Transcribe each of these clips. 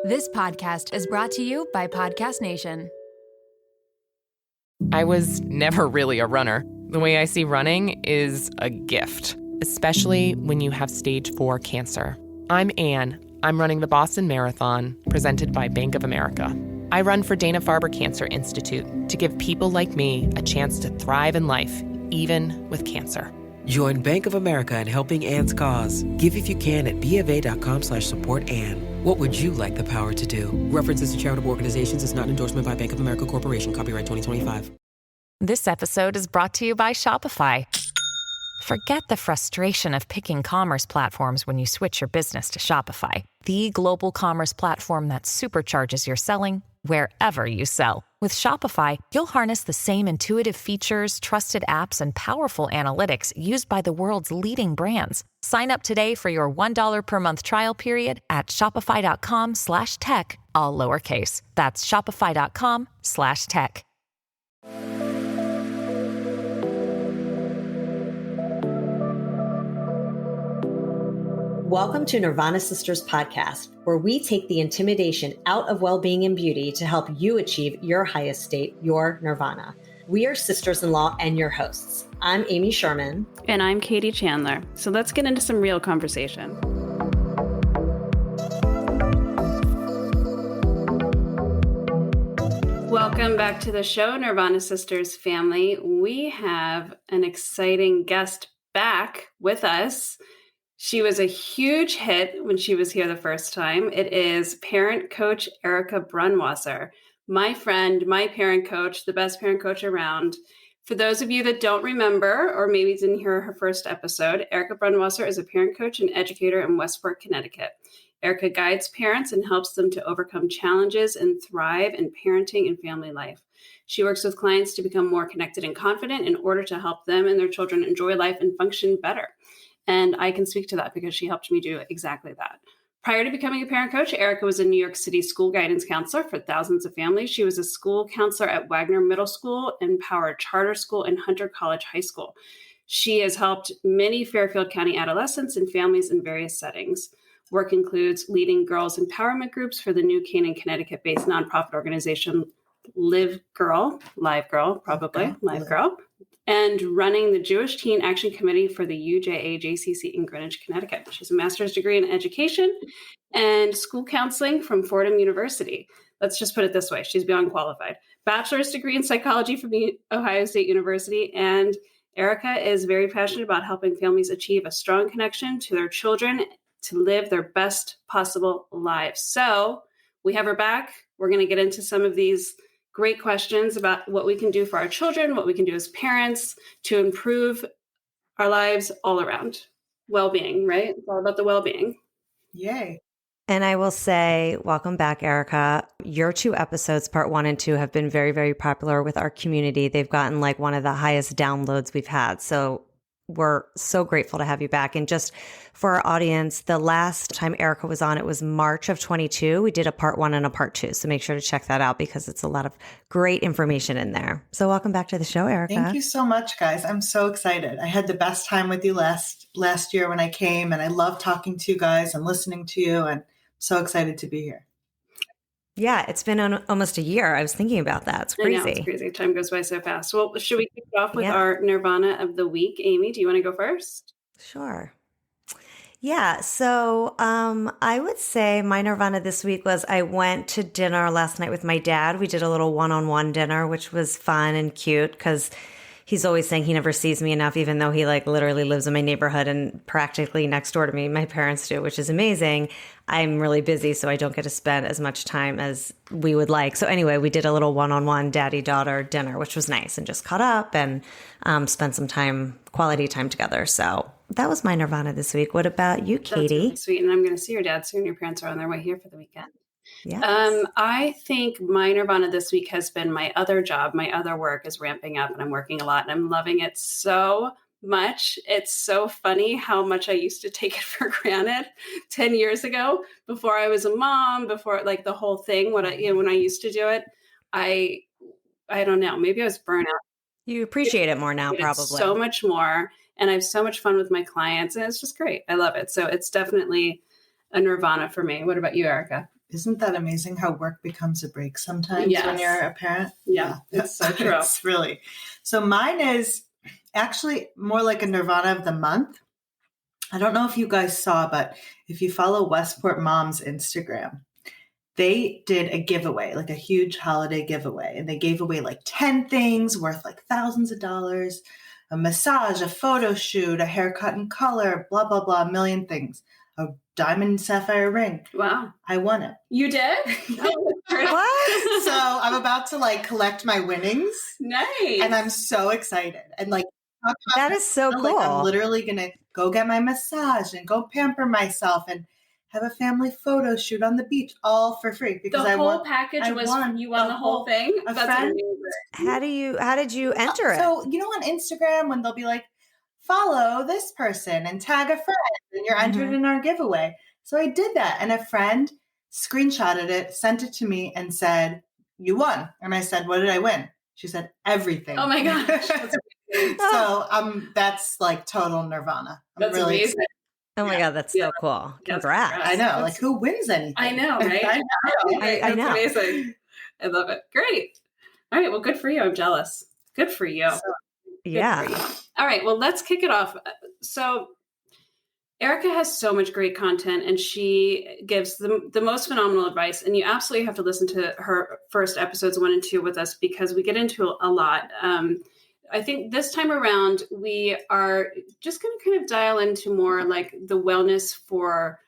This podcast is brought to you by Podcast Nation. I was never really a runner. The way I see running is a gift, especially when you have stage 4 cancer. I'm Anne. I'm running the Boston Marathon, presented by Bank of America. I run for Dana-Farber Cancer Institute to give people like me a chance to thrive in life, even with cancer. Join Bank of America in helping Anne's cause. Give if you can at BofA.com/supportAnne. What would you like the power to do? References to charitable organizations is not an endorsement by Bank of America Corporation. Copyright 2025. This episode is brought to you by Shopify. Forget the frustration of picking commerce platforms when you switch your business to Shopify, the global commerce platform that supercharges your selling wherever you sell. With Shopify, you'll harness the same intuitive features, trusted apps, and powerful analytics used by the world's leading brands. Sign up today for your $1 per month trial period at shopify.com/tech, all lowercase. That's shopify.com/tech. Welcome to Nirvana Sisters podcast, where we take the intimidation out of well-being and beauty to help you achieve your highest state, your nirvana. We are sisters-in-law and your hosts. I'm Amy Sherman. And I'm Katie Chandler. So let's get into some real conversation. Welcome back to the show, Nirvana Sisters family. We have an exciting guest back with us. She was a huge hit when she was here the first time. It is parent coach Erika Brunwasser, my friend, my parent coach, the best parent coach around. For those of you that don't remember, or maybe didn't hear her first episode, Erika Brunwasser is a parent coach and educator in Westport, Connecticut. Erika guides parents and helps them to overcome challenges and thrive in parenting and family life. She works with clients to become more connected and confident in order to help them and their children enjoy life and function better. And I can speak to that because she helped me do exactly that. Prior to becoming a parent coach, Erika was a New York City school guidance counselor for thousands of families. She was a school counselor at Wagner Middle School and Power Charter School and Hunter College High School. She has helped many Fairfield County adolescents and families in various settings. Work includes leading girls empowerment groups for the New Canaan, Connecticut-based nonprofit organization Live Girl, and running the Jewish Teen Action Committee for the UJA-JCC in Greenwich, Connecticut. She has a master's degree in education and school counseling from Fordham University. Let's just put it this way. She's beyond qualified. Bachelor's degree in psychology from the Ohio State University. And Erika is very passionate about helping families achieve a strong connection to their children to live their best possible lives. So we have her back. We're going to get into some of these great questions about what we can do for our children, what we can do as parents to improve our lives all around. Well-being, right? It's all about the well-being. Yay. And I will say, welcome back, Erika. Your 2 episodes, part 1 and 2, have been very, very popular with our community. They've gotten like one of the highest downloads we've had. So we're so grateful to have you back. And just for our audience, the last time Erika was on, it was March of 22. We did a part 1 and a part 2. So make sure to check that out because it's a lot of great information in there. So welcome back to the show, Erika. Thank you so much, guys. I'm so excited. I had the best time with you last year when I came, and I love talking to you guys and listening to you, and so excited to be here. Yeah, it's been almost a year. I was thinking about that. It's crazy. I know, it's crazy. Time goes by so fast. Well, should we kick it off with our Nirvana of the week? Amy, do you want to go first? Sure. Yeah. So I would say my Nirvana this week was I went to dinner last night with my dad. We did a little one-on-one dinner, which was fun and cute because he's always saying he never sees me enough, even though he like literally lives in my neighborhood and practically next door to me. My parents do, which is amazing. I'm really busy, so I don't get to spend as much time as we would like. So anyway, we did a little one-on-one daddy-daughter dinner, which was nice, and just caught up and spent some quality time together. So that was my Nirvana this week. What about you, Katie? That's really sweet. And I'm going to see your dad soon. Your parents are on their way here for the weekend. Yes. I think my Nirvana this week has been my other job. My other work is ramping up and I'm working a lot and I'm loving it so much. It's so funny how much I used to take it for granted 10 years ago before I was a mom, before like the whole thing, when I used to do it, I don't know, maybe I was burnt out. You appreciate it more now, probably. So much more. And I have so much fun with my clients and it's just great. I love it. So it's definitely a Nirvana for me. What about you, Erika? isn't that amazing how work becomes a break sometimes when you're a parent? Yeah, it's so true. It's really. So mine is actually more like a Nirvana of the month. I don't know if you guys saw, but if you follow Westport Mom's Instagram, they did a giveaway, like a huge holiday giveaway. And they gave away like 10 things worth like thousands of dollars, a massage, a photo shoot, a haircut in color, blah, blah, blah, a million things. A diamond and sapphire ring. Wow. I won it. You did? What? So I'm about to like collect my winnings. Nice. And I'm so excited. And like, That is so cool. like, I'm literally going to go get my massage and go pamper myself and have a family photo shoot on the beach, all for free. Because the whole package you won the whole thing? That's amazing. How did you enter it? So, you know, on Instagram, when they'll be like, follow this person and tag a friend and you're entered in our giveaway. So I did that. And a friend screenshotted it, sent it to me and said, you won. And I said, what did I win? She said, everything. Oh my gosh. So that's like total Nirvana. That's really amazing. Excited. Oh my God, that's so cool. Congrats. I know. Like who wins anything? I know, right? I know. That's amazing. I love it. Great. All right. Well, good for you. I'm jealous. Good for you. Yeah. All right. Well, let's kick it off. So Erika has so much great content and she gives the most phenomenal advice. And you absolutely have to listen to her first episodes 1 and 2 with us because we get into a lot. I think this time around, we are just going to kind of dial into more like the wellness for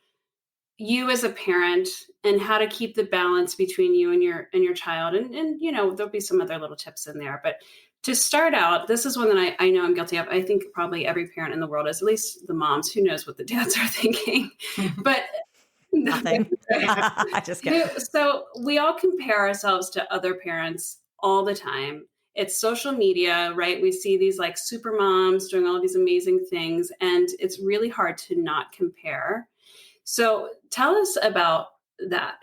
you as a parent and how to keep the balance between you and your child. And you know, there'll be some other little tips in there. But to start out, this is one that I know I'm guilty of. I think probably every parent in the world is, at least the moms. Who knows what the dads are thinking. But nothing. I just kidding. So we all compare ourselves to other parents all the time. It's social media, right? We see these like super moms doing all these amazing things, and it's really hard to not compare. So tell us about that.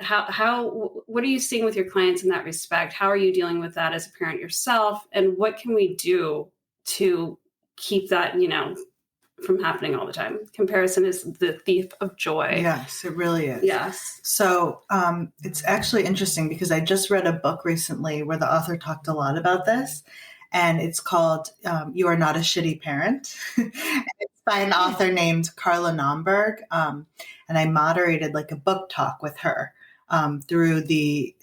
What are you seeing with your clients in that respect? How are you dealing with that as a parent yourself? And what can we do to keep that, you know, from happening all the time? Comparison is the thief of joy. Yes, it really is. Yes. So it's actually interesting because I just read a book recently where the author talked a lot about this, and it's called You Are Not a Shitty Parent. It's by an author named Carla Naumburg. And I moderated like a book talk with her through the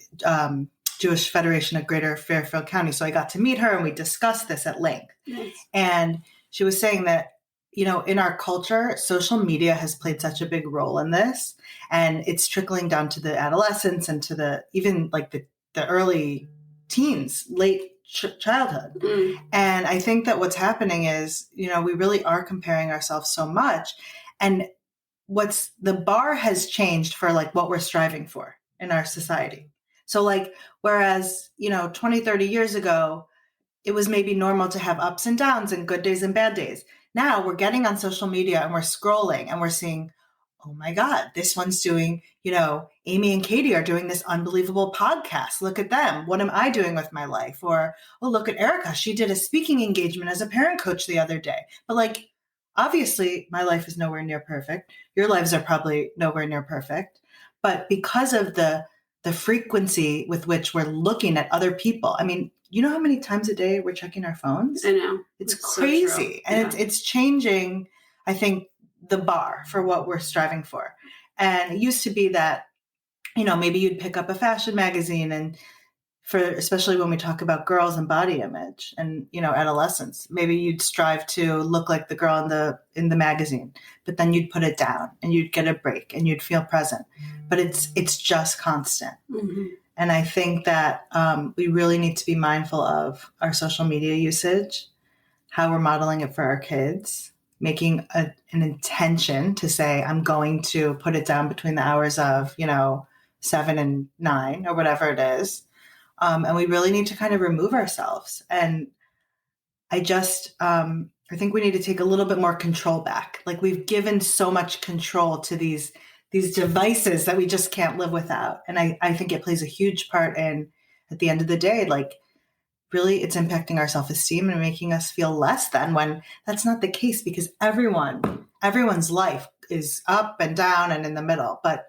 Jewish Federation of Greater Fairfield County. So I got to meet her and we discussed this at length. Nice. And she was saying that, you know, in our culture, social media has played such a big role in this, and it's trickling down to the adolescents and to the even like the early teens, late childhood. And I think that what's happening is, you know, we really are comparing ourselves so much, and the bar has changed for like what we're striving for in our society. So like, whereas, you know, 20, 30 years ago, it was maybe normal to have ups and downs and good days and bad days. Now we're getting on social media and we're scrolling and we're seeing, oh my God, this one's doing, you know, Amy and Katie are doing this unbelievable podcast. Look at them. What am I doing with my life? Or, oh, look at Erika. She did a speaking engagement as a parent coach the other day. But like, obviously my life is nowhere near perfect. Your lives are probably nowhere near perfect. But because of the frequency with which we're looking at other people, I mean, you know how many times a day we're checking our phones? I know. It's crazy. So and it's changing, I think, the bar for what we're striving for. And it used to be that, you know, maybe you'd pick up a fashion magazine and especially when we talk about girls and body image and, you know, adolescence, maybe you'd strive to look like the girl in the magazine, but then you'd put it down and you'd get a break and you'd feel present. But it's just constant. Mm-hmm. And I think that we really need to be mindful of our social media usage, how we're modeling it for our kids, making an intention to say, I'm going to put it down between the hours of, you know, 7 and 9 or whatever it is. And we really need to kind of remove ourselves. And I think we need to take a little bit more control back. Like we've given so much control to these devices that we just can't live without. And I think it plays a huge part in, at the end of the day, like really it's impacting our self-esteem and making us feel less than, when that's not the case, because everyone's life is up and down and in the middle. But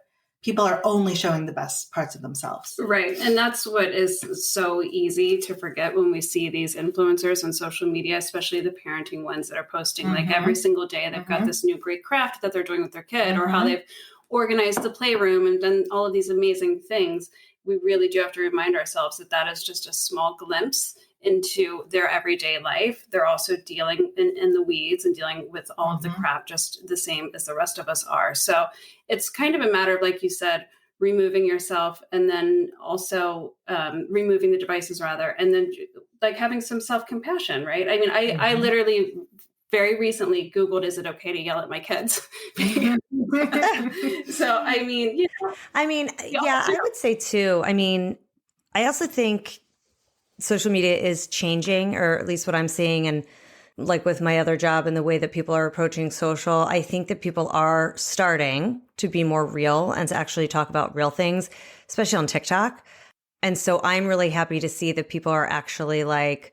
people are only showing the best parts of themselves. Right. And that's what is so easy to forget when we see these influencers on social media, especially the parenting ones that are posting like every single day they've got this new great craft that they're doing with their kid or how they've organized the playroom and done all of these amazing things. We really do have to remind ourselves that that is just a small glimpse into their everyday life. They're also dealing in the weeds and dealing with all of the crap just the same as the rest of us are. So it's kind of a matter of, like you said, removing yourself and then also removing the devices rather, and then like having some self-compassion, right? I mean, I literally very recently Googled, is it okay to yell at my kids? So, I mean, you know. I would say too, I also think social media is changing, or at least what I'm seeing. And like with my other job and the way that people are approaching social, I think that people are starting to be more real and to actually talk about real things, especially on TikTok. And so I'm really happy to see that people are actually like,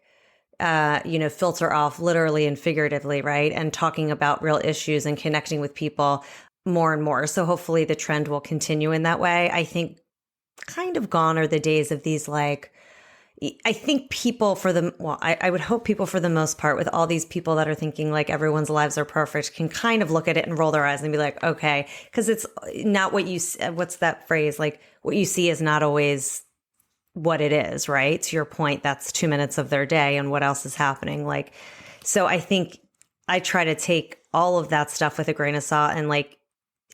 filter off literally and figuratively, right? And talking about real issues and connecting with people more and more. So hopefully the trend will continue in that way. I think kind of gone are the days of these like, I think people I would hope people for the most part with all these people that are thinking like everyone's lives are perfect can kind of look at it and roll their eyes and be like, okay, because it's not what's that phrase? Like what you see is not always what it is, right? To your point, that's 2 minutes of their day and what else is happening. Like, so I think I try to take all of that stuff with a grain of salt. And like,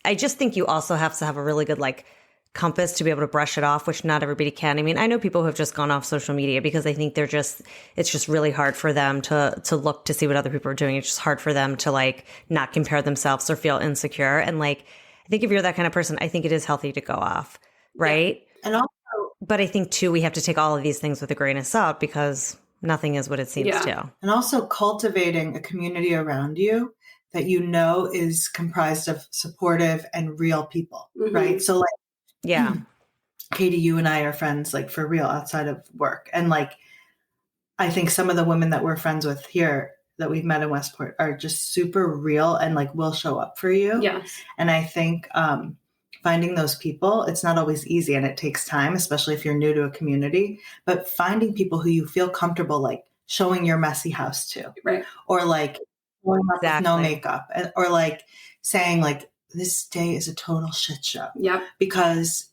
I just think you also have to have a really good like compass to be able to brush it off, which not everybody can. I mean, I know people who have just gone off social media because I think it's just really hard for them to look to see what other people are doing. It's just hard for them to like not compare themselves or feel insecure. And like, I think if you're that kind of person, I think it is healthy to go off. Right. Yeah. And but I think too, we have to take all of these things with a grain of salt because nothing is what it seems to. And also cultivating a community around you that you know is comprised of supportive and real people, right? So like, Katie, you and I are friends like for real outside of work. And like, I think some of the women that we're friends with here that we've met in Westport are just super real and like will show up for you. Yes. And I think, finding those people, it's not always easy and it takes time, especially if you're new to a community, but finding people who you feel comfortable, like showing your messy house to, right? Or like going up with no makeup or like saying like, this day is a total shit show. Yep. Because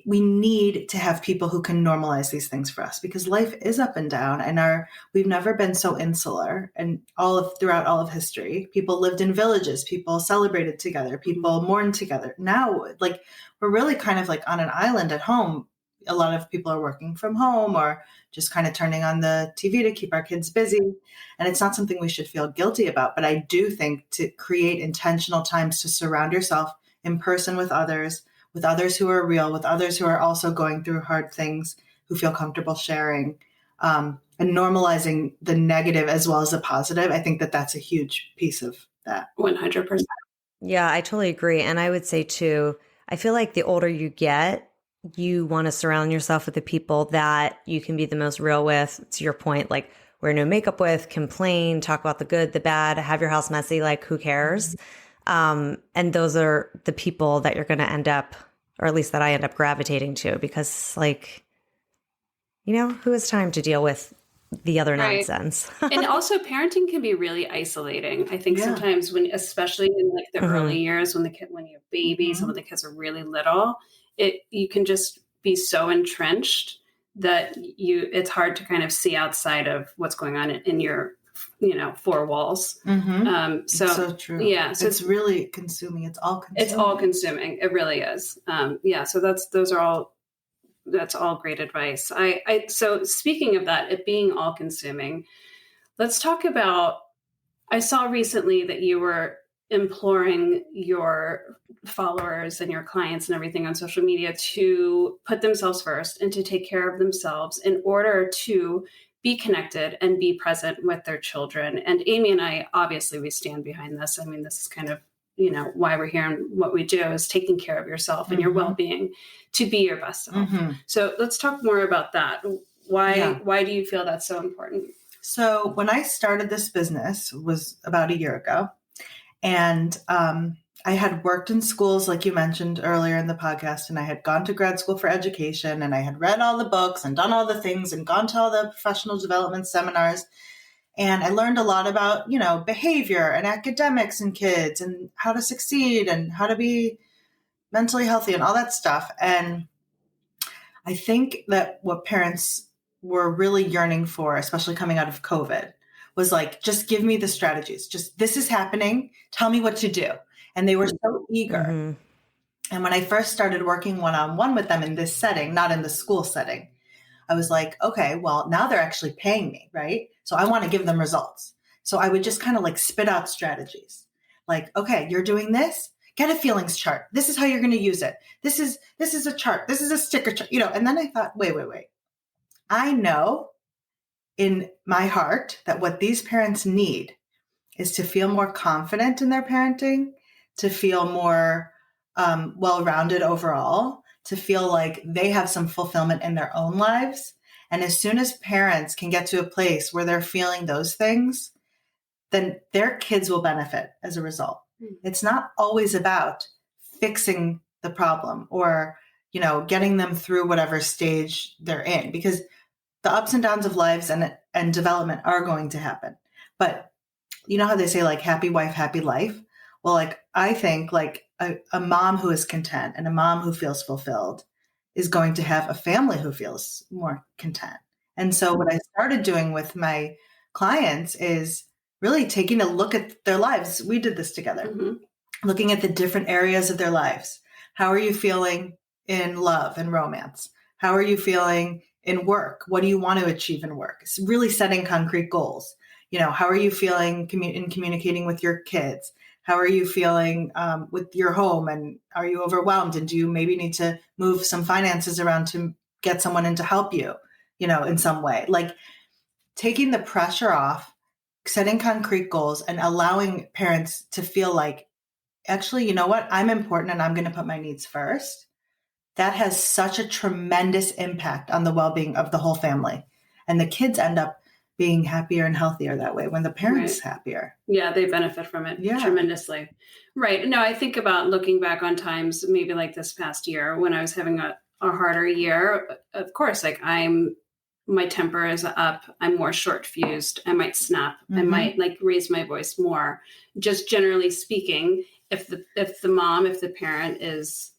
we need to have people who can normalize these things for us because life is up and down and we've never been so insular and throughout all of history, people lived in villages, people celebrated together, people mourned together. Now, like we're really kind of like on an island at home. A lot of people are working from home or just kind of turning on the TV to keep our kids busy. And it's not something we should feel guilty about. But I do think to create intentional times to surround yourself in person with others who are real, with others who are also going through hard things, who feel comfortable sharing, and normalizing the negative as well as the positive. I think that that's a huge piece of that. 100%. Yeah, I totally agree. And I would say too, I feel like the older you get, you want to surround yourself with the people that you can be the most real with. To your point, like wear no makeup with, complain, talk about the good, the bad, have your house messy, like who cares? And those are the people that you're going to end up, or at least that I end up gravitating to because like, who has time to deal with the other nonsense? And also parenting can be really isolating. I think sometimes especially in like the early years when you have babies, when the kids are really little, you can just be so entrenched that it's hard to kind of see outside of what's going on in your four walls. It's so true. Yeah. So it's really consuming. It's all consuming. It's all consuming. It really is. So that's all great advice. So speaking of that, it being all consuming, let's talk about, I saw recently that you were imploring your followers and your clients and everything on social media to put themselves first and to take care of themselves in order to be connected and be present with their children. And Amy and I, obviously, we stand behind this. I mean, this is kind of, why we're here and what we do is taking care of yourself and your well-being to be your best self. So let's talk more about that. Why do you feel that's so important? So when I started this business was about a year ago. And I had worked in schools, like you mentioned earlier in the podcast, and I had gone to grad school for education, and I had read all the books and done all the things and gone to all the professional development seminars. And I learned a lot about, behavior and academics and kids and how to succeed and how to be mentally healthy and all that stuff. And I think that what parents were really yearning for, especially coming out of COVID, was like, just give me the strategies. Just, this is happening. Tell me what to do. And they were so eager. Mm-hmm. And when I first started working one-on-one with them in this setting, not in the school setting, I was like, okay, well, now they're actually paying me, right? So I want to give them results. So I would just kind of like spit out strategies. Like, okay, you're doing this. Get a feelings chart. This is how you're going to use it. This is a chart. This is a sticker chart, And then I thought, wait. I know in my heart that what these parents need is to feel more confident in their parenting, to feel more well-rounded overall, to feel like they have some fulfillment in their own lives. And as soon as parents can get to a place where they're feeling those things, then their kids will benefit as a result. It's not always about fixing the problem or, getting them through whatever stage they're in, because the ups and downs of lives and development are going to happen. But you know how they say like happy wife, happy life? Well, like I think like a mom who is content and a mom who feels fulfilled is going to have a family who feels more content. And so what I started doing with my clients is really taking a look at their lives. We did this together, looking at the different areas of their lives. How are you feeling in love and romance? How are you feeling in work? What do you want to achieve in work? It's really setting concrete goals. How are you feeling in communicating with your kids? How are you feeling with your home? And are you overwhelmed? And do you maybe need to move some finances around to get someone in to help you, in some way? Like taking the pressure off, setting concrete goals, and allowing parents to feel like, actually, you know what? I'm important and I'm going to put my needs first. That has such a tremendous impact on the well-being of the whole family. And the kids end up being happier and healthier that way when the parents happier. Yeah, they benefit from it tremendously. Right. No, I think about looking back on times maybe like this past year when I was having a harder year. Of course, like my temper is up. I'm more short fused. I might snap. I might like raise my voice more. Just generally speaking, if the parent is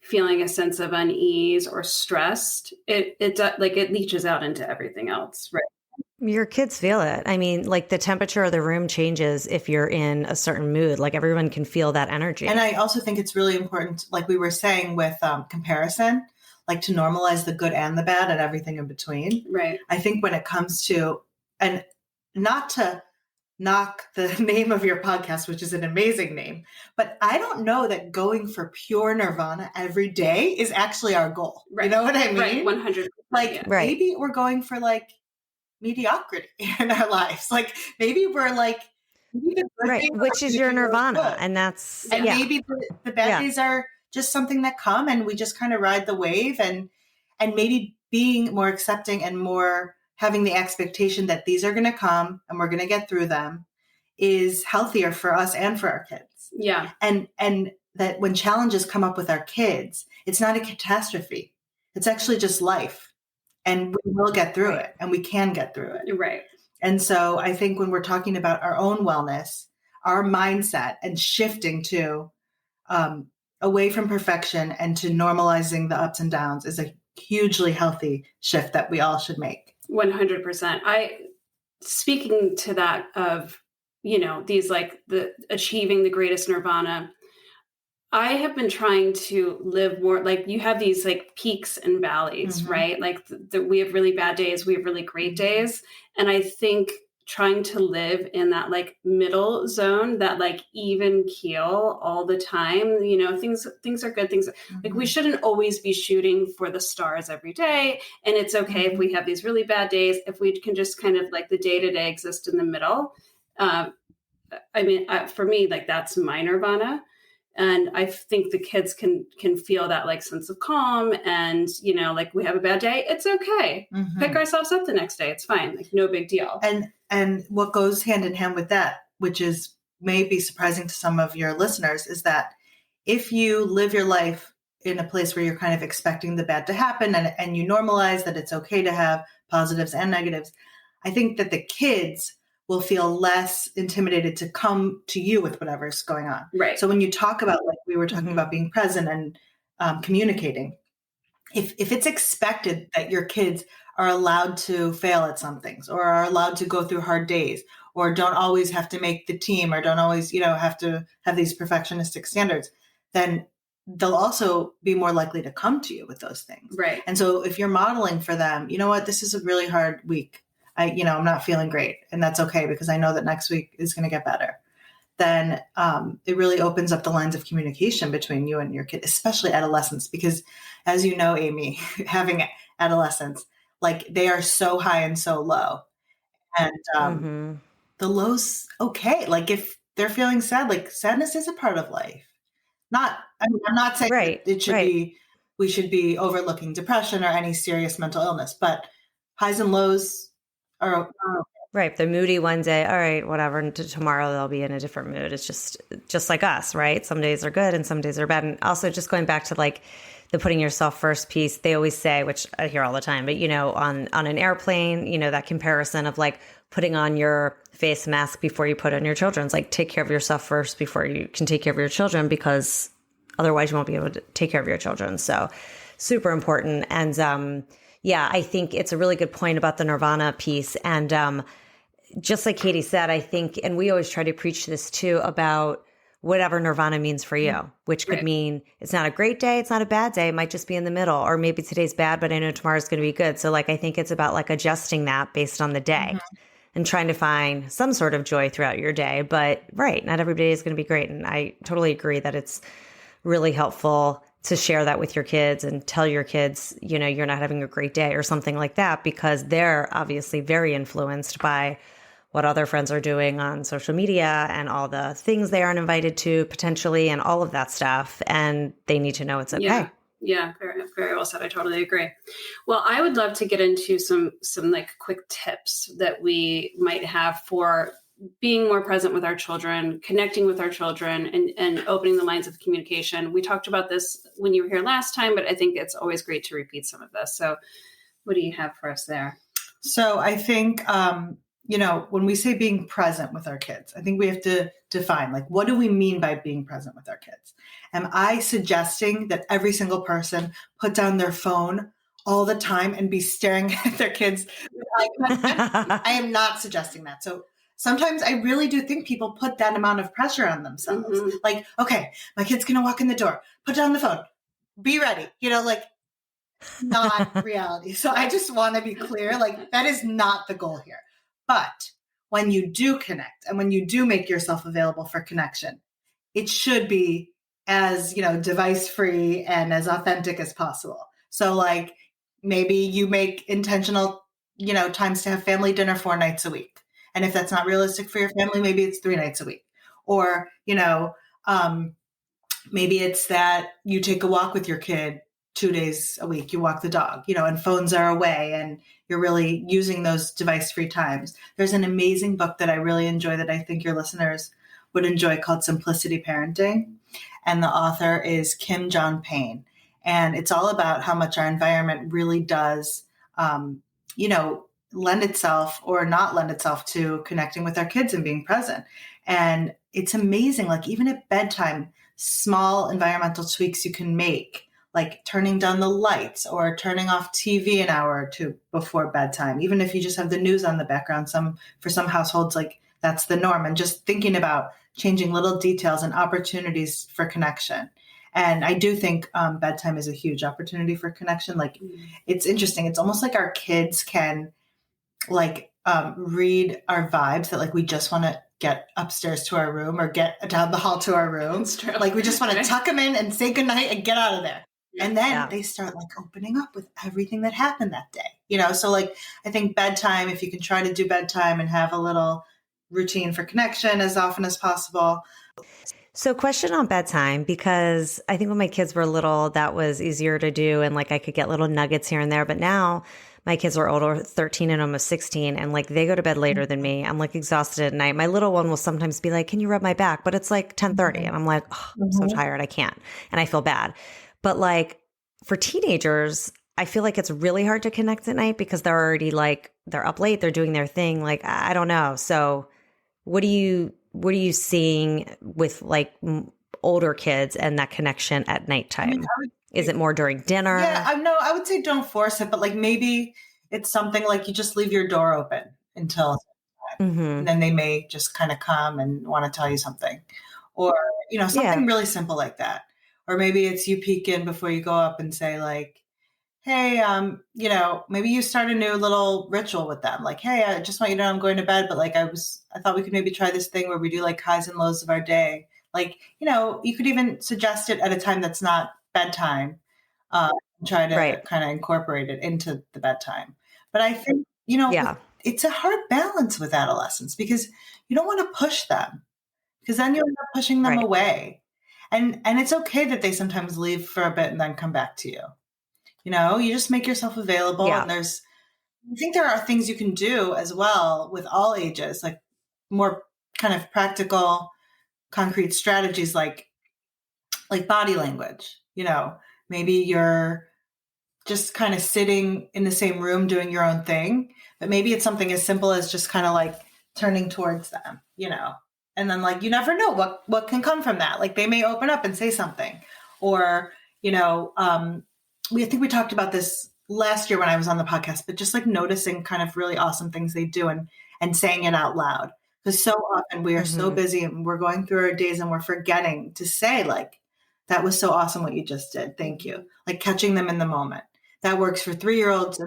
feeling a sense of unease or stressed, it leaches out into everything else, right? Your kids feel it. I mean, like the temperature of the room changes if you're in a certain mood. Like everyone can feel that energy. And I also think it's really important, like we were saying with comparison, like to normalize the good and the bad and everything in between. Right. I think when it comes to, and not to knock the name of your podcast, which is an amazing name, but I don't know that going for pure nirvana every day is actually our goal. Right. You know what I mean? Right. 100%. Like maybe we're going for like mediocrity in our lives. Like maybe we're like, which is your nirvana. And that's, maybe the bad days are just something that come and we just kind of ride the wave and maybe being more accepting and more having the expectation that these are going to come and we're going to get through them is healthier for us and for our kids. Yeah. And that when challenges come up with our kids, it's not a catastrophe. It's actually just life. And we will get through it and we can get through it. Right. And so I think when we're talking about our own wellness, our mindset and shifting to away from perfection and to normalizing the ups and downs is a hugely healthy shift that we all should make. 100%. Speaking to that of, these like the achieving the greatest nirvana, I have been trying to live more like you have these like peaks and valleys, right? Like we have really bad days, we have really great days. And I think trying to live in that like middle zone, that like even keel all the time, things are good. Like we shouldn't always be shooting for the stars every day. And it's okay if we have these really bad days, if we can just kind of like the day-to-day exist in the middle. For me, like that's my nirvana. And I think the kids can feel that like sense of calm and, like we have a bad day. It's okay. Pick ourselves up the next day. It's fine. Like no big deal. And what goes hand in hand with that, which is may be surprising to some of your listeners is that if you live your life in a place where you're kind of expecting the bad to happen and you normalize that it's okay to have positives and negatives, I think that the kids will feel less intimidated to come to you with whatever's going on. Right. So when you talk about, like we were talking about being present and communicating, if it's expected that your kids are allowed to fail at some things or are allowed to go through hard days or don't always have to make the team or don't always, have to have these perfectionistic standards, then they'll also be more likely to come to you with those things. Right. And so if you're modeling for them, you know what, this is a really hard week. I'm not feeling great, and that's okay because I know that next week is going to get better. Then it really opens up the lines of communication between you and your kid, especially adolescents, because as you know, Amy, having adolescents, like they are so high and so low. And the low's okay. Like if they're feeling sad, like sadness is a part of life. I'm not saying that we should be overlooking depression or any serious mental illness, but highs and lows are okay. Right. If they're moody one day, all right, whatever. And tomorrow they'll be in a different mood. It's just like us, right? Some days are good and some days are bad. And also just going back to like the putting yourself first piece, they always say, which I hear all the time, but on an airplane, that comparison of like putting on your face mask before you put on your children's, like take care of yourself first before you can take care of your children, because otherwise you won't be able to take care of your children. So super important. And, I think it's a really good point about the nirvana piece. And just like Katie said, I think, and we always try to preach this too, about whatever nirvana means for you, which could mean it's not a great day, it's not a bad day, it might just be in the middle, or maybe today's bad, but I know tomorrow's going to be good. So like, I think it's about like adjusting that based on the day and trying to find some sort of joy throughout your day. But not every day is going to be great. And I totally agree that it's really helpful to share that with your kids and tell your kids, you're not having a great day or something like that, because they're obviously very influenced by what other friends are doing on social media and all the things they aren't invited to potentially and all of that stuff. And they need to know it's okay. Yeah, very, very well said. I totally agree. Well, I would love to get into some like quick tips that we might have for being more present with our children, connecting with our children, and opening the lines of communication. We talked about this when you were here last time, but I think it's always great to repeat some of this. So what do you have for us there? So I think, when we say being present with our kids, I think we have to define, like, what do we mean by being present with our kids? Am I suggesting that every single person put down their phone all the time and be staring at their kids? I am not suggesting that. So sometimes I really do think people put that amount of pressure on themselves. Like, okay, my kid's going to walk in the door, put down the phone, be ready, not reality. So I just want to be clear, like that is not the goal here. But when you do connect and when you do make yourself available for connection, it should be as, device free and as authentic as possible. So like maybe you make intentional, times to have family dinner 4 nights a week. And if that's not realistic for your family, maybe it's 3 nights a week. Or, maybe it's that you take a walk with your kid 2 days a week, you walk the dog, and phones are away and you're really using those device-free times. There's an amazing book that I really enjoy that I think your listeners would enjoy called Simplicity Parenting. And the author is Kim John Payne. And it's all about how much our environment really does, lend itself or not lend itself to connecting with our kids and being present. And it's amazing. Like even at bedtime, small environmental tweaks you can make, like turning down the lights or turning off TV an hour or two before bedtime. Even if you just have the news on the background, for some households, like that's the norm. And just thinking about changing little details and opportunities for connection. And I do think bedtime is a huge opportunity for connection. Like it's interesting. It's almost like our kids can read our vibes that like we just want to get upstairs to our room or get down the hall to our room. Like we just want to tuck them in and say goodnight and get out of there. And then they start like opening up with everything that happened that day, So like, I think bedtime, if you can try to do bedtime and have a little routine for connection as often as possible. So question on bedtime, because I think when my kids were little, that was easier to do. And like I could get little nuggets here and there. But now my kids are older, 13 and almost 16. And like they go to bed later than me. I'm like exhausted at night. My little one will sometimes be like, can you rub my back? But it's like 10:30. And I'm like, oh, I'm so tired. I can't. And I feel bad. But like for teenagers, I feel like it's really hard to connect at night because they're already like, they're up late. They're doing their thing. Like, I don't know. So what are you seeing with like older kids and that connection at nighttime? Is it more during dinner? Yeah, I would say don't force it, but like maybe it's something like you just leave your door open until and then they may just kind of come and want to tell you something, or something really simple like that. Or maybe it's you peek in before you go up and say like, hey, maybe you start a new little ritual with them. Like, hey, I just want you to know I'm going to bed, but like I thought we could maybe try this thing where we do like highs and lows of our day. Like, you could even suggest it at a time that's not bedtime, and try to kind of incorporate it into the bedtime. But I think, it's a hard balance with adolescents because you don't want to push them because then you end up pushing them away. And it's okay that they sometimes leave for a bit and then come back to you. You just make yourself available. Yeah. And I think there are things you can do as well with all ages, like more kind of practical, concrete strategies like body language. Maybe you're just kind of sitting in the same room doing your own thing, but maybe it's something as simple as just kind of like turning towards them, and then like, you never know what can come from that. Like they may open up and say something, or, I think we talked about this last year when I was on the podcast, but just like noticing kind of really awesome things they do and saying it out loud. Because so often we are so busy and we're going through our days and we're forgetting to say like, that was so awesome what you just did. Thank you. Like catching them in the moment. That works for 3-year-olds.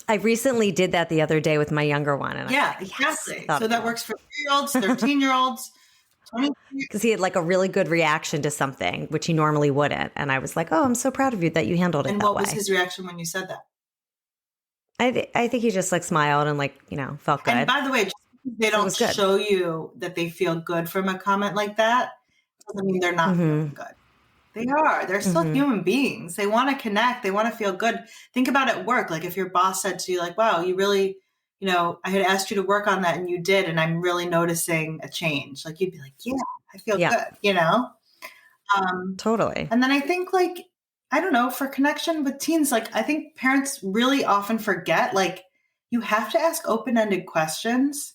I recently did that the other day with my younger one. And exactly. So that works for 3-year-olds, 13-year-olds. Because he had like a really good reaction to something, which he normally wouldn't. And I was like, oh, I'm so proud of you that you handled it that way. And what was his reaction when you said that? I think he just like smiled and like, felt good. And by the way, just because they don't show you that they feel good from a comment like that doesn't mean they're not feeling good. They are. They're still human beings. They want to connect. They want to feel good. Think about at work. Like if your boss said to you like, wow, you really, I had asked you to work on that and you did, and I'm really noticing a change. Like you'd be like, yeah, I feel good, Totally. And then I think like, I don't know, for connection with teens, like I think parents really often forget, like you have to ask open-ended questions.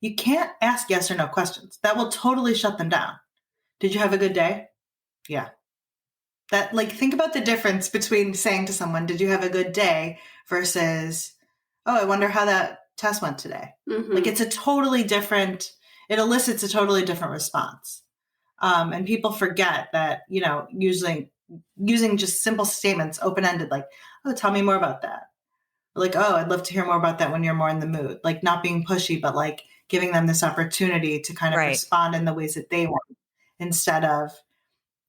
You can't ask yes or no questions. That will totally shut them down. Did you have a good day? Yeah. That like, think about the difference between saying to someone, did you have a good day versus, oh, I wonder how that test went today. Like it's a totally different, it elicits a totally different response. And people forget that, using just simple statements, open-ended, like, oh, tell me more about that. Like, oh, I'd love to hear more about that when you're more in the mood. Like not being pushy, but like giving them this opportunity to kind of respond in the ways that they want instead of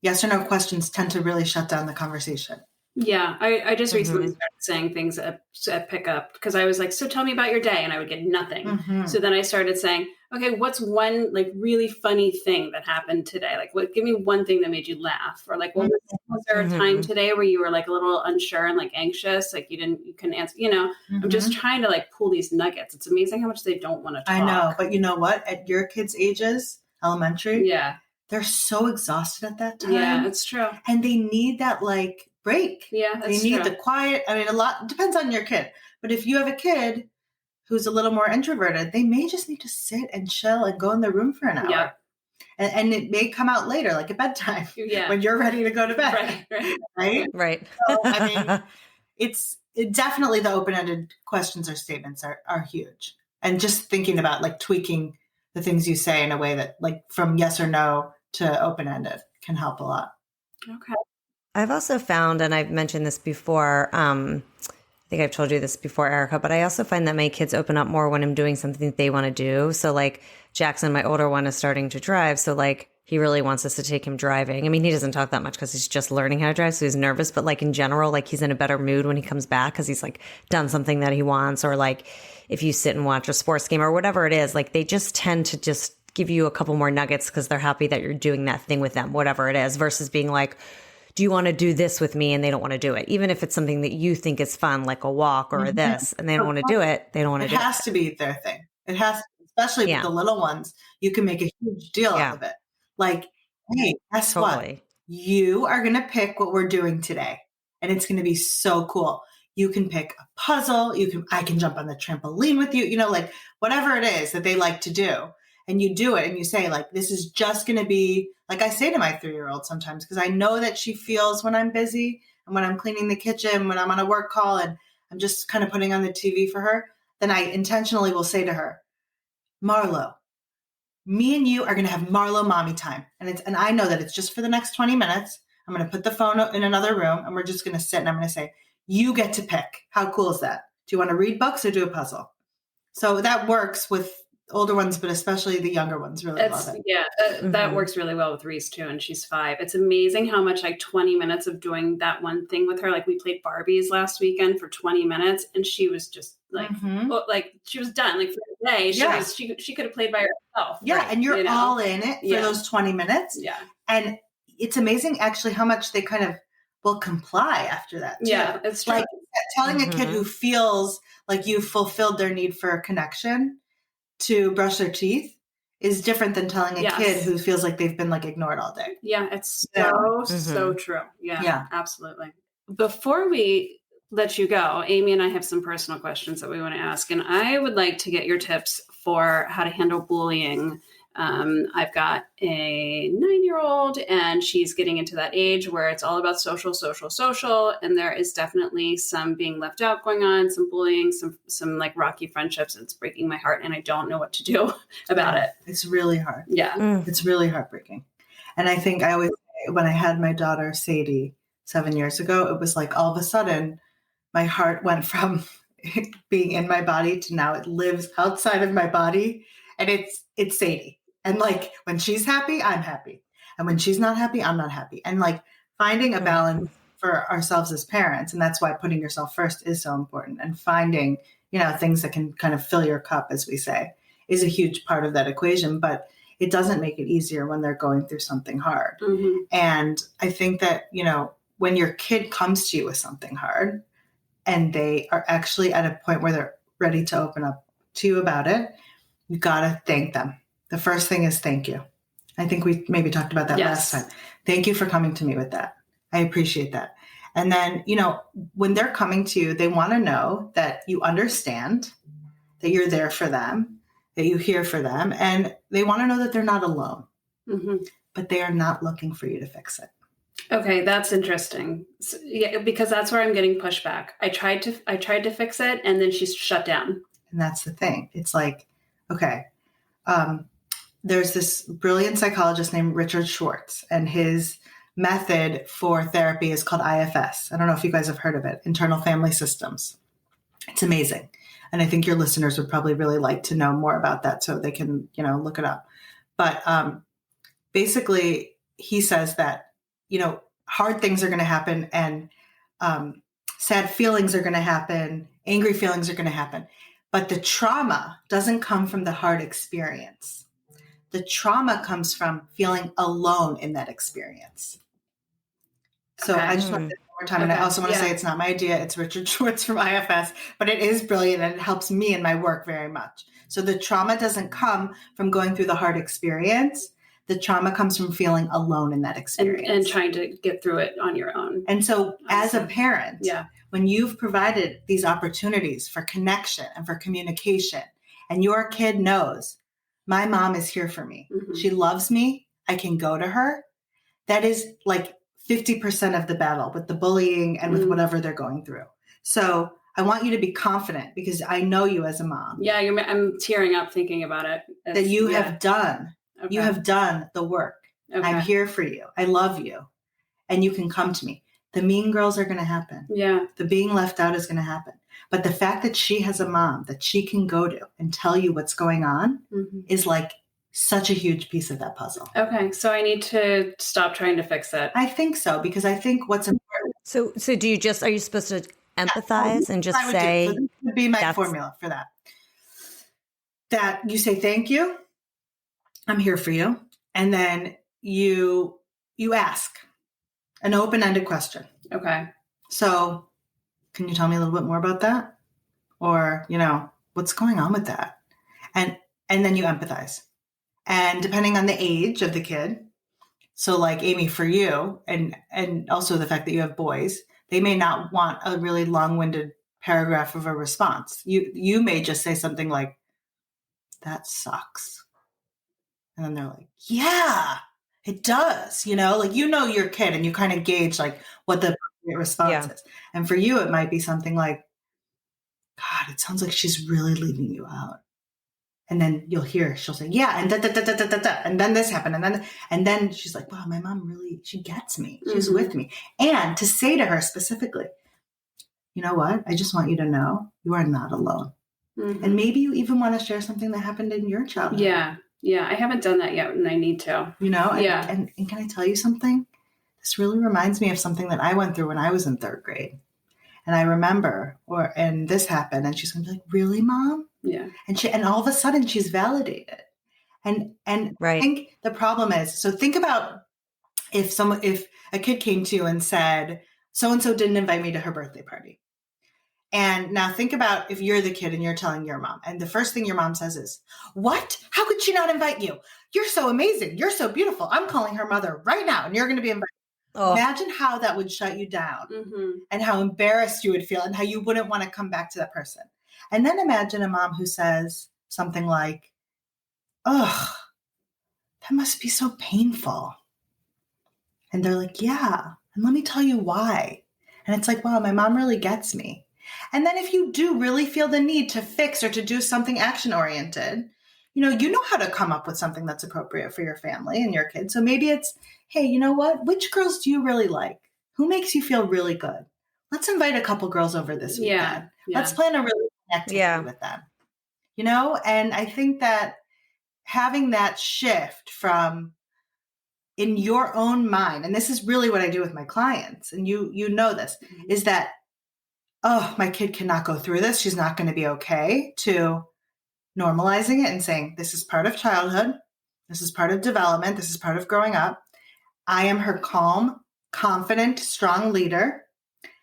yes or no questions tend to really shut down the conversation. Yeah, I just recently started saying things at pickup because I was like, so tell me about your day. And I would get nothing. So then I started saying, okay, what's one like really funny thing that happened today? Like, give me one thing that made you laugh, or like, was there a time today where you were like a little unsure and like anxious, like you couldn't answer, I'm just trying to like pull these nuggets. It's amazing how much they don't want to talk. I know, but you know what? At your kids' ages, elementary, they're so exhausted at that time. Yeah, it's true. And they need that like break. Yeah, that's They need the quiet. I mean, a lot depends on your kid. But if you have a kid who's a little more introverted, they may just need to sit and chill and go in their room for an hour. Yeah. And it may come out later, like at bedtime, when you're ready to go to bed. Right. So, I mean, it's definitely the open-ended questions or statements are huge. And just thinking about like tweaking the things you say in a way that like from yes or no to open-ended can help a lot. Okay. I've also found, and I've mentioned this before, I think I've told you this before, Erika, but I also find that my kids open up more when I'm doing something that they want to do. So like Jackson, my older one, is starting to drive. So like he really wants us to take him driving. I mean, he doesn't talk that much because he's just learning how to drive. So he's nervous. But like in general, like he's in a better mood when he comes back because he's like done something that he wants. Or like if you sit and watch a sports game or whatever it is, like they just tend to just give you a couple more nuggets because they're happy that you're doing that thing with them, whatever it is, versus being like, do you want to do this with me? And they don't want to do it. Even if it's something that you think is fun, like a walk or this, and they don't want to do it, they don't want to do it. It has to be their thing. It has to, especially with the little ones, you can make a huge deal out of it. Like, hey, guess what? You are going to pick what we're doing today. And it's going to be so cool. You can pick a puzzle. I can jump on the trampoline with you, like whatever it is that they like to do. And you do it and you say like, this is just going to be, like I say to my 3-year-old sometimes, because I know that she feels when I'm busy and when I'm cleaning the kitchen, when I'm on a work call and I'm just kind of putting on the TV for her, then I intentionally will say to her, Marlo, me and you are going to have Marlo mommy time. And I know that it's just for the next 20 minutes. I'm going to put the phone in another room and we're just going to sit and I'm going to say, you get to pick. How cool is that? Do you want to read books or do a puzzle? So that works with older ones, but especially the younger ones really love it. Yeah, that works really well with Reese too. And she's 5. It's amazing how much like 20 minutes of doing that one thing with her. Like we played Barbies last weekend for 20 minutes and she was just like, like she was done. Like for the day, she could have played by herself. Yeah. Right? And you're all in it for those 20 minutes. Yeah. And it's amazing actually how much they kind of will comply after that too. Yeah, it's true. Like telling a kid who feels like you've fulfilled their need for a connection to brush their teeth is different than telling a kid who feels like they've been like ignored all day. Yeah, it's so true. Yeah, absolutely. Before we let you go, Amy and I have some personal questions that we want to ask, and I would like to get your tips for how to handle bullying. I've got a 9-year-old and she's getting into that age where it's all about social. And there is definitely some being left out going on, some bullying, some like rocky friendships. It's breaking my heart and I don't know what to do about it. It's really hard. Yeah. It's really heartbreaking. And I think I always say when I had my daughter, Sadie, 7 years ago, it was like all of a sudden my heart went from being in my body to now it lives outside of my body. And it's Sadie. And like when she's happy, I'm happy. And when she's not happy, I'm not happy. And like finding a balance for ourselves as parents. And that's why putting yourself first is so important. And finding, things that can kind of fill your cup, as we say, is a huge part of that equation. But it doesn't make it easier when they're going through something hard. And I think that, when your kid comes to you with something hard and they are actually at a point where they're ready to open up to you about it, you got to thank them. The first thing is thank you. I think we maybe talked about that last time. Thank you for coming to me with that. I appreciate that. And then, when they're coming to you, they want to know that you understand, that you're there for them, that you hear for them. And they want to know that they're not alone, but they are not looking for you to fix it. Okay, that's interesting. So, because that's where I'm getting pushback. I tried to fix it and then she's shut down. And that's the thing. It's like, okay, there's this brilliant psychologist named Richard Schwartz, and his method for therapy is called IFS. I don't know if you guys have heard of it, Internal Family Systems. It's amazing. And I think your listeners would probably really like to know more about that so they can, look it up. But basically, he says that, hard things are going to happen and sad feelings are going to happen, angry feelings are going to happen. But the trauma doesn't come from the hard experience. The trauma comes from feeling alone in that experience. So I just want to say one more time. And I also want to say it's not my idea. It's Richard Schwartz from IFS, but it is brilliant and it helps me in my work very much. So the trauma doesn't come from going through the hard experience. The trauma comes from feeling alone in that experience. And trying to get through it on your own. And so as a parent, when you've provided these opportunities for connection and for communication, and your kid knows, my mom is here for me. She loves me. I can go to her. That is like 50% of the battle with the bullying and with whatever they're going through. So I want you to be confident because I know you as a mom. Yeah, I'm tearing up thinking about it. That you have done. Okay. You have done the work. Okay. I'm here for you. I love you. And you can come to me. The mean girls are going to happen. Yeah. The being left out is going to happen. But the fact that she has a mom that she can go to and tell you what's going on is like such a huge piece of that puzzle. Okay. So I need to stop trying to fix it. I think so, because I think what's important. So do you are you supposed to empathize and just say, so this would be my formula for that. That you say, thank you. I'm here for you. And then you ask an open-ended question. Okay. So can you tell me a little bit more about that? Or, what's going on with that? And then you empathize. And depending on the age of the kid, so like Amy, for you, and also the fact that you have boys, they may not want a really long-winded paragraph of a response. You may just say something like, that sucks. And then they're like, yeah, it does. Your kid and you kind of gauge like what the appropriate response is. And for you, it might be something like, God, it sounds like she's really leaving you out. And then you'll hear, she'll say, yeah, and and then this happened. And then she's like, wow, my mom really, she gets me. She's with me. And to say to her specifically, you know what? I just want you to know you are not alone. And maybe you even want to share something that happened in your childhood. Yeah. Yeah. I haven't done that yet and I need to. And can I tell you something? This really reminds me of something that I went through when I was in 3rd grade. And I remember, and this happened, and she's going to be like, really, Mom? Yeah. And all of a sudden she's validated. And right. I think the problem is, so think about if a kid came to you and said, so-and-so didn't invite me to her birthday party. And now think about if you're the kid and you're telling your mom, and the first thing your mom says is, what? How could she not invite you? You're so amazing. You're so beautiful. I'm calling her mother right now and you're going to be invited. Oh. Imagine how that would shut you down and how embarrassed you would feel and how you wouldn't want to come back to that person. And then imagine a mom who says something like, ugh, that must be so painful. And they're like, yeah. And let me tell you why. And it's like, wow, my mom really gets me. And then if you do really feel the need to fix or to do something action-oriented, you know how to come up with something that's appropriate for your family and your kids. So maybe it's, hey, you know what? Which girls do you really like? Who makes you feel really good? Let's invite a couple girls over this weekend. Yeah. Let's plan a really fun activity with them. And I think that having that shift from in your own mind, and this is really what I do with my clients, and you know this, is that, oh, my kid cannot go through this. She's not going to be okay, to normalizing it and saying, this is part of childhood. This is part of development. This is part of growing up. I am her calm, confident, strong leader,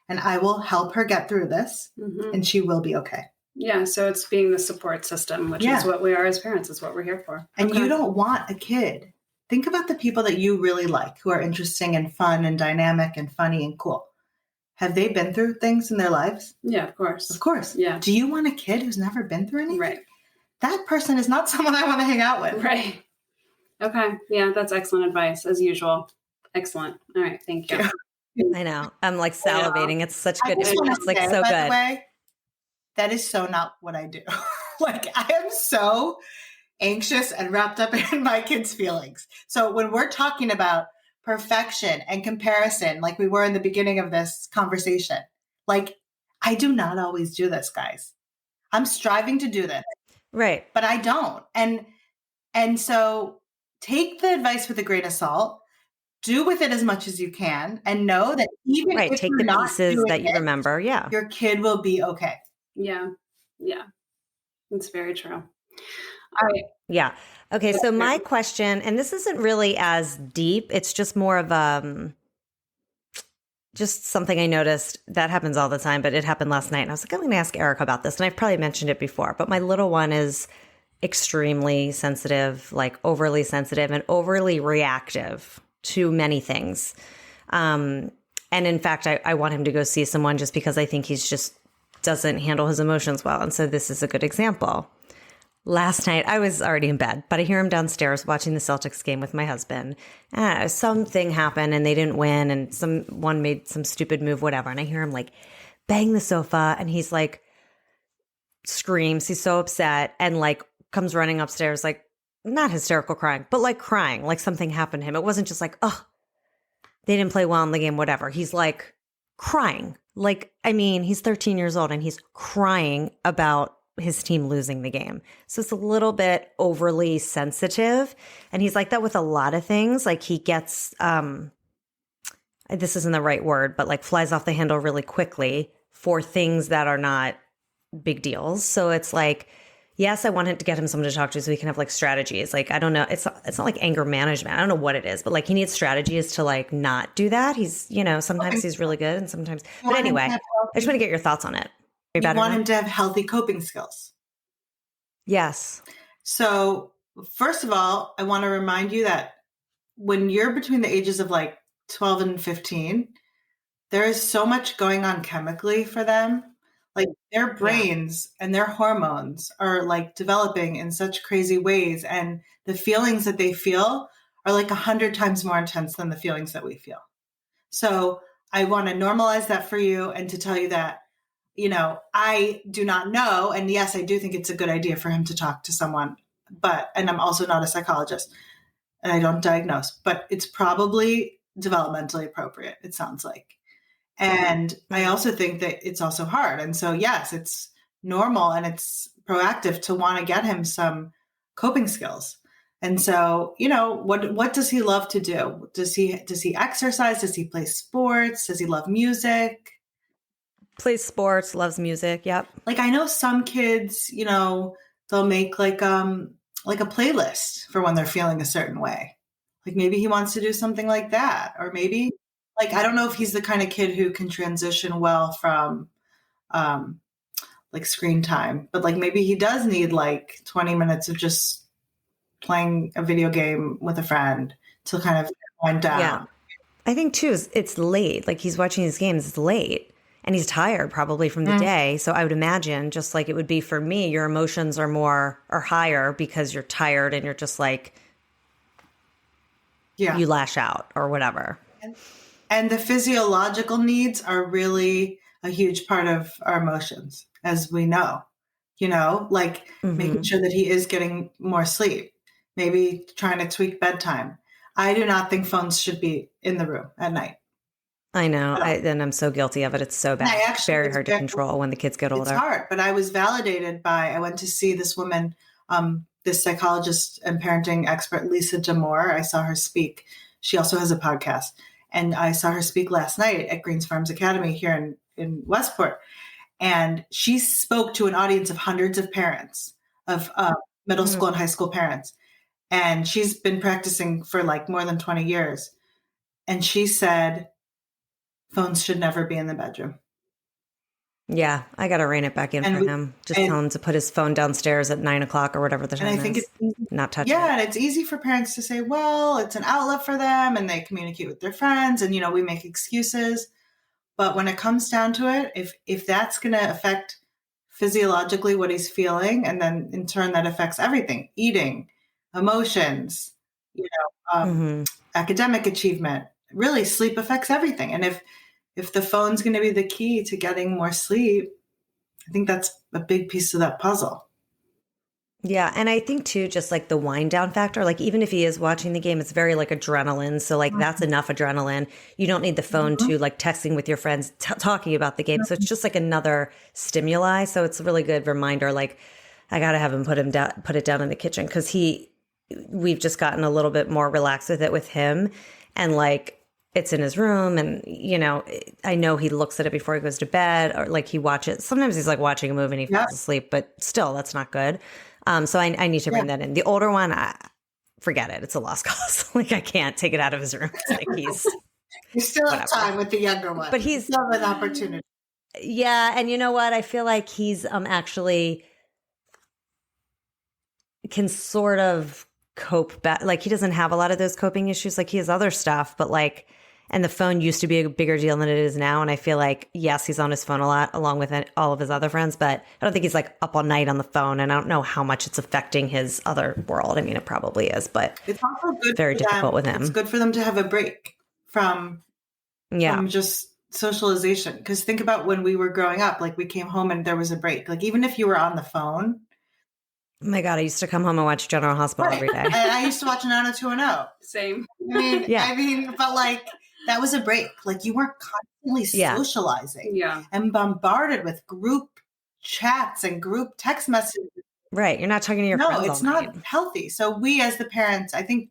and I will help her get through this, and she will be okay. Yeah, so it's being the support system, which is what we are as parents, is what we're here for. And you don't want a kid. Think about the people that you really like, who are interesting and fun and dynamic and funny and cool. Have they been through things in their lives? Yeah, of course. Of course. Yeah. Do you want a kid who's never been through anything? Right. That person is not someone I want to hang out with. Right. Okay. Yeah, that's excellent advice, as usual. Excellent. All right. Thank you. I know. I'm like salivating. It's such good. It's like so by good. The way, that is so not what I do. Like, I am so anxious and wrapped up in my kids' feelings. So when we're talking about perfection and comparison, like we were in the beginning of this conversation, like, I do not always do this, guys. I'm striving to do this. Right. But I don't. And so take the advice with a grain of salt, do with it as much as you can, and know that even if take you're the not pieces doing that you remember. Yeah. Your kid will be okay. Yeah. Yeah. It's very true. All right. Yeah. Okay. So my question, and this isn't really as deep, it's just more of just something I noticed that happens all the time, but it happened last night. And I was like, I'm going to ask Erika about this. And I've probably mentioned it before, but my little one is extremely sensitive, like overly sensitive and overly reactive to many things. And in fact, I want him to go see someone just because I think he's just doesn't handle his emotions well. And so this is a good example. Last night, I was already in bed, but I hear him downstairs watching the Celtics game with my husband. Something happened and they didn't win, and someone made some stupid move, whatever. And I hear him like bang the sofa, and he's like screams. He's so upset and like comes running upstairs, like not hysterical crying, but like crying, like something happened to him. It wasn't just like, oh, they didn't play well in the game, whatever. He's like crying. Like, I mean, he's 13 years old and he's crying about his team losing the game. So it's a little bit overly sensitive. And he's like that with a lot of things. Like he gets, this isn't the right word, but like flies off the handle really quickly for things that are not big deals. So it's like, Yes, I wanted to get him someone to talk to so he can have like strategies. Like, I don't know. It's not like anger management. I don't know what it is, but like he needs strategies to like not do that. He's, sometimes he's really good and sometimes, but anyway, I just want to get your thoughts on it. You want him to have healthy coping skills. Yes. So first of all, I want to remind you that when you're between the ages of like 12 and 15, there is so much going on chemically for them. Like their brains and their hormones are like developing in such crazy ways. And the feelings that they feel are like 100 times more intense than the feelings that we feel. So I want to normalize that for you and to tell you that, I do not know. And yes, I do think it's a good idea for him to talk to someone, and I'm also not a psychologist and I don't diagnose, but it's probably developmentally appropriate. It sounds like. And I also think that it's also hard. And so, yes, it's normal and it's proactive to want to get him some coping skills. And so, what does he love to do? Does he exercise? Does he play sports? Does he love music? Plays sports, loves music. Yep. Like I know some kids, they'll make like a playlist for when they're feeling a certain way. Like maybe he wants to do something like that, or maybe like, I don't know if he's the kind of kid who can transition well from like screen time, but like maybe he does need like 20 minutes of just playing a video game with a friend to kind of wind down. Yeah. I think too, it's late. Like he's watching these games, it's late and he's tired probably from the day. So I would imagine just like it would be for me, your emotions are higher because you're tired and you're just like, you lash out or whatever. And the physiological needs are really a huge part of our emotions, as we know, like making sure that he is getting more sleep, maybe trying to tweak bedtime. I do not think phones should be in the room at night. I know. And I'm so guilty of it. It's so bad. It's very hard to control when the kids get older. It's hard, but I was validated I went to see this woman, this psychologist and parenting expert, Lisa D'Amour. I saw her speak. She also has a podcast. And I saw her speak last night at Greens Farms Academy here in Westport. And she spoke to an audience of hundreds of parents, of middle school and high school parents. And she's been practicing for like more than 20 years. And she said, phones should never be in the bedroom. Yeah, I got to rein it back in for him. Just tell him to put his phone downstairs at 9:00 or whatever the time is. And I think it's easy, not touch it. Yeah, and it's easy for parents to say, well, it's an outlet for them and they communicate with their friends and, we make excuses. But when it comes down to it, if that's going to affect physiologically what he's feeling, and then in turn that affects everything, eating, emotions, academic achievement, really sleep affects everything. And if the phone's going to be the key to getting more sleep, I think that's a big piece of that puzzle. Yeah. And I think too, just like the wind down factor, like even if he is watching the game, it's very like adrenaline. So like that's enough adrenaline. You don't need the phone to like texting with your friends, talking about the game. So it's just like another stimuli. So it's a really good reminder. Like I got to have him put it down in the kitchen because we've just gotten a little bit more relaxed with it with him. And like, it's in his room and, I know he looks at it before he goes to bed or like he watches. Sometimes he's like watching a movie and he falls asleep, but still that's not good. So I need to bring that in. The older one, forget it. It's a lost cause. Like I can't take it out of his room. It's like you still have time with the younger one. But he's still have an opportunity. Yeah. And you know what? I feel like he's actually can sort of cope better. Like he doesn't have a lot of those coping issues. Like he has other stuff, but like, and the phone used to be a bigger deal than it is now. And I feel like, yes, he's on his phone a lot along with all of his other friends, but I don't think he's like up all night on the phone. And I don't know how much it's affecting his other world. I mean, it probably is, but it's also good very difficult with him. It's good for them to have a break from just socialization. Because think about when we were growing up, like we came home and there was a break. Like even if you were on the phone. Oh my God, I used to come home and watch General Hospital every day. I used to watch 90210. Same. I mean, but like that was a break. Like you weren't constantly socializing and bombarded with group chats and group text messages. Right. You're not talking to your friends. No, it's not healthy. So we as the parents, I think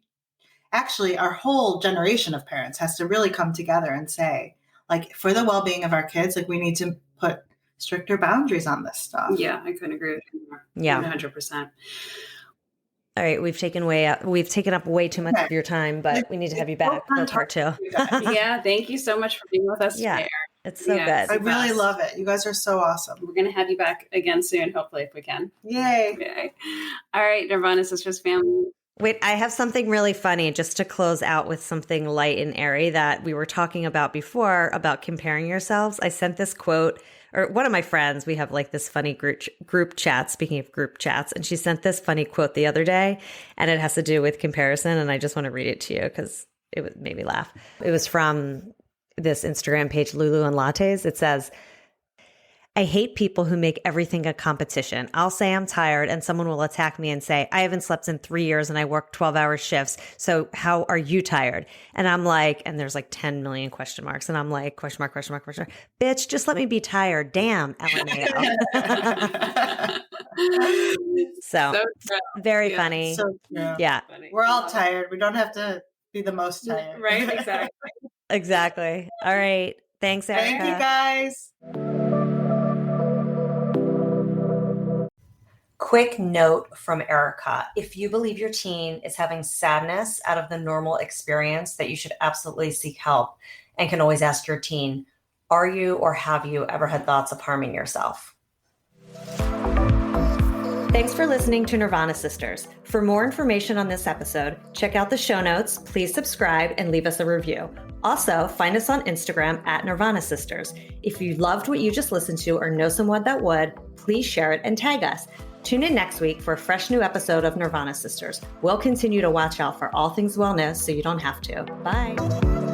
actually our whole generation of parents has to really come together and say, like, for the well-being of our kids, like we need to put stricter boundaries on this stuff. Yeah, I couldn't agree with you more. Yeah. 100%. All right, we've taken up way too much of your time, but we need to have you back for part 2. Yeah, thank you so much for being with us today. It's so good. I really love it. You guys are so awesome. We're going to have you back again soon, hopefully, if we can. Yay. All right, Nirvana Sisters family. Wait, I have something really funny just to close out with something light and airy that we were talking about before about comparing yourselves. I sent this quote, or one of my friends, we have like this funny group chat, speaking of group chats, and she sent this funny quote the other day, and it has to do with comparison, and I just want to read it to you because it made me laugh. It was from this Instagram page, Lulu and Lattes. It says, I hate people who make everything a competition. I'll say I'm tired and someone will attack me and say, I haven't slept in 3 years and I work 12-hour shifts. So how are you tired? And I'm like, and there's like 10 million question marks. And I'm like, question mark. Bitch, just let me be tired. Damn, LMAO. So very funny. So true. Yeah. We're all tired. We don't have to be the most tired. Right, exactly. Exactly. All right. Thanks, Erika. Thank you, guys. Quick note from Erika. If you believe your teen is having sadness out of the normal experience, that you should absolutely seek help, and can always ask your teen, are you or have you ever had thoughts of harming yourself? Thanks for listening to Nirvana Sisters. For more information on this episode, check out the show notes, please subscribe, and leave us a review. Also, find us on Instagram at Nirvana Sisters. If you loved what you just listened to or know someone that would, please share it and tag us. Tune in next week for a fresh new episode of Nirvana Sisters. We'll continue to watch out for all things wellness so you don't have to. Bye.